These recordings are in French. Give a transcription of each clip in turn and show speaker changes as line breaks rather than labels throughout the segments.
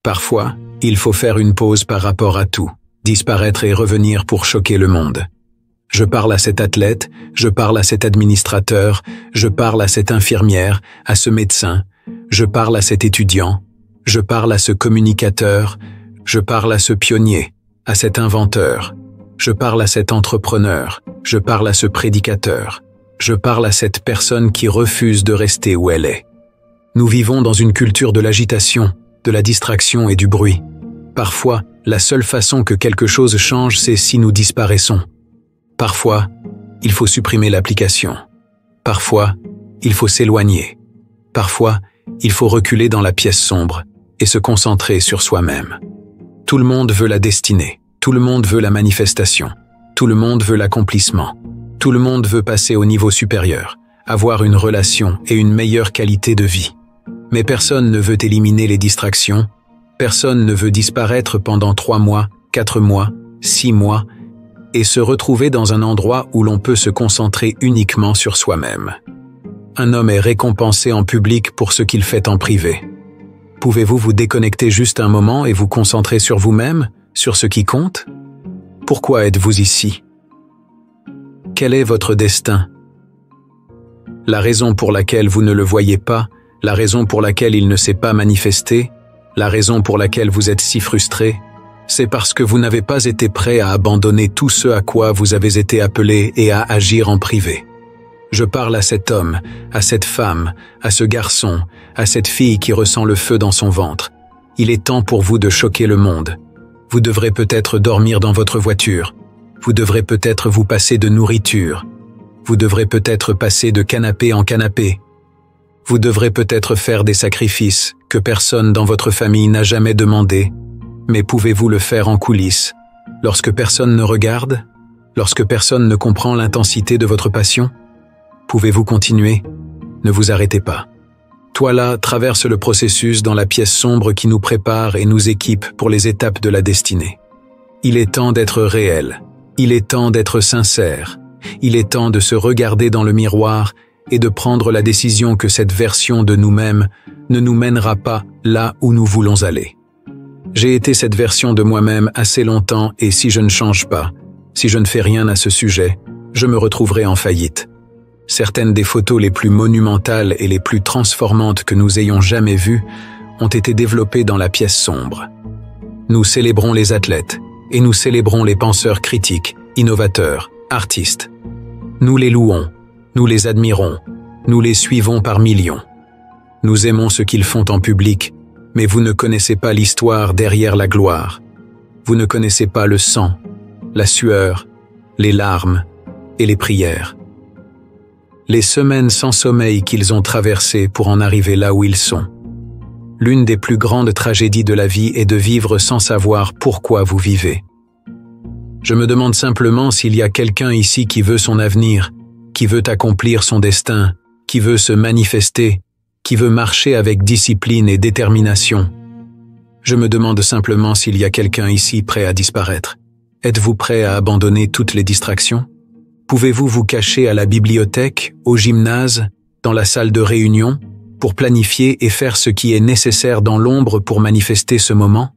Parfois, il faut faire une pause par rapport à tout, disparaître et revenir pour choquer le monde. Je parle à cet athlète, je parle à cet administrateur, je parle à cette infirmière, à ce médecin, je parle à cet étudiant, je parle à ce communicateur, je parle à ce pionnier, à cet inventeur, je parle à cet entrepreneur, je parle à ce prédicateur, je parle à cette personne qui refuse de rester où elle est. Nous vivons dans une culture de l'agitation, de la distraction et du bruit. Parfois, la seule façon que quelque chose change, c'est si nous disparaissons. Parfois, il faut supprimer l'application. Parfois, il faut s'éloigner. Parfois, il faut reculer dans la pièce sombre et se concentrer sur soi-même. Tout le monde veut la destinée. Tout le monde veut la manifestation. Tout le monde veut l'accomplissement. Tout le monde veut passer au niveau supérieur, avoir une relation et une meilleure qualité de vie. Mais personne ne veut éliminer les distractions. Personne ne veut disparaître pendant 3 mois, 4 mois, 6 mois, et se retrouver dans un endroit où l'on peut se concentrer uniquement sur soi-même. Un homme est récompensé en public pour ce qu'il fait en privé. Pouvez-vous vous déconnecter juste un moment et vous concentrer sur vous-même, sur ce qui compte? Pourquoi êtes-vous ici? Quel est votre destin? La raison pour laquelle vous ne le voyez pas, la raison pour laquelle il ne s'est pas manifesté, la raison pour laquelle vous êtes si frustré, c'est parce que vous n'avez pas été prêt à abandonner tout ce à quoi vous avez été appelé et à agir en privé. Je parle à cet homme, à cette femme, à ce garçon, à cette fille qui ressent le feu dans son ventre. Il est temps pour vous de choquer le monde. Vous devrez peut-être dormir dans votre voiture. Vous devrez peut-être vous passer de nourriture. Vous devrez peut-être passer de canapé en canapé. Vous devrez peut-être faire des sacrifices que personne dans votre famille n'a jamais demandé. Mais pouvez-vous le faire en coulisses, lorsque personne ne regarde, lorsque personne ne comprend l'intensité de votre passion? Pouvez-vous continuer? Ne vous arrêtez pas. Toi-là traverse le processus dans la pièce sombre qui nous prépare et nous équipe pour les étapes de la destinée. Il est temps d'être réel. Il est temps d'être sincère. Il est temps de se regarder dans le miroir et de prendre la décision que cette version de nous-mêmes ne nous mènera pas là où nous voulons aller. J'ai été cette version de moi-même assez longtemps et si je ne change pas, si je ne fais rien à ce sujet, je me retrouverai en faillite. Certaines des photos les plus monumentales et les plus transformantes que nous ayons jamais vues ont été développées dans la pièce sombre. Nous célébrons les athlètes et nous célébrons les penseurs critiques, innovateurs, artistes. Nous les louons, nous les admirons, nous les suivons par millions. Nous aimons ce qu'ils font en public, mais vous ne connaissez pas l'histoire derrière la gloire. Vous ne connaissez pas le sang, la sueur, les larmes et les prières. Les semaines sans sommeil qu'ils ont traversées pour en arriver là où ils sont. L'une des plus grandes tragédies de la vie est de vivre sans savoir pourquoi vous vivez. Je me demande simplement s'il y a quelqu'un ici qui veut son avenir, qui veut accomplir son destin, qui veut se manifester, qui veut marcher avec discipline et détermination. Je me demande simplement s'il y a quelqu'un ici prêt à disparaître. Êtes-vous prêt à abandonner toutes les distractions? Pouvez-vous vous cacher à la bibliothèque, au gymnase, dans la salle de réunion, pour planifier et faire ce qui est nécessaire dans l'ombre pour manifester ce moment?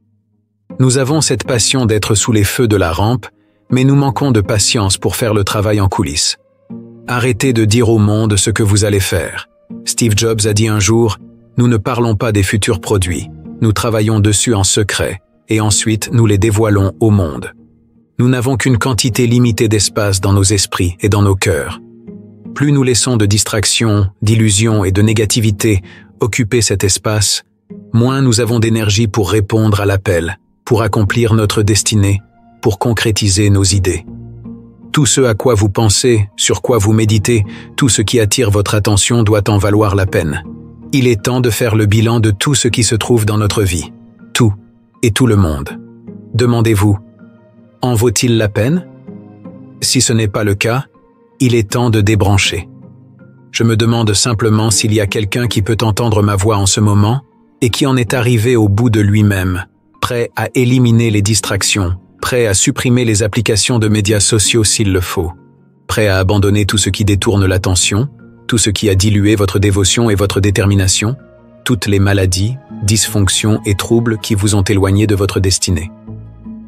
Nous avons cette passion d'être sous les feux de la rampe, mais nous manquons de patience pour faire le travail en coulisses. Arrêtez de dire au monde ce que vous allez faire. Steve Jobs a dit un jour, « Nous ne parlons pas des futurs produits, nous travaillons dessus en secret, et ensuite nous les dévoilons au monde. » Nous n'avons qu'une quantité limitée d'espace dans nos esprits et dans nos cœurs. Plus nous laissons de distractions, d'illusions et de négativité occuper cet espace, moins nous avons d'énergie pour répondre à l'appel, pour accomplir notre destinée, pour concrétiser nos idées. Tout ce à quoi vous pensez, sur quoi vous méditez, tout ce qui attire votre attention doit en valoir la peine. Il est temps de faire le bilan de tout ce qui se trouve dans notre vie. Tout et tout le monde. Demandez-vous, en vaut-il la peine? Si ce n'est pas le cas, il est temps de débrancher. Je me demande simplement s'il y a quelqu'un qui peut entendre ma voix en ce moment et qui en est arrivé au bout de lui-même, prêt à éliminer les distractions, prêt à supprimer les applications de médias sociaux s'il le faut, prêt à abandonner tout ce qui détourne l'attention, tout ce qui a dilué votre dévotion et votre détermination. toutes les maladies, dysfonctions et troubles qui vous ont éloigné de votre destinée.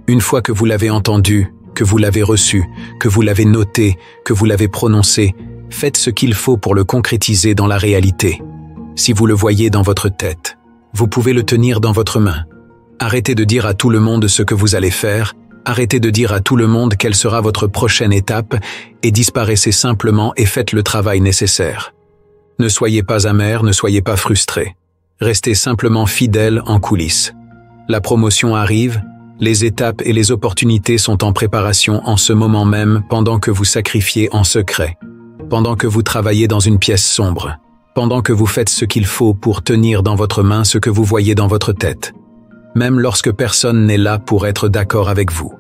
Une fois que vous l'avez entendu, que vous l'avez reçu, que vous l'avez noté, que vous l'avez prononcé, faites ce qu'il faut pour le concrétiser dans la réalité. Si vous le voyez dans votre tête, vous pouvez le tenir dans votre main. Arrêtez de dire à tout le monde ce que vous allez faire, arrêtez de dire à tout le monde quelle sera votre prochaine étape et disparaissez simplement et faites le travail nécessaire. Ne soyez pas amer, ne soyez pas frustré. Restez simplement fidèle en coulisses. La promotion arrive, les étapes et les opportunités sont en préparation en ce moment même pendant que vous sacrifiez en secret, pendant que vous travaillez dans une pièce sombre, pendant que vous faites ce qu'il faut pour tenir dans votre main ce que vous voyez dans votre tête, même lorsque personne n'est là pour être d'accord avec vous.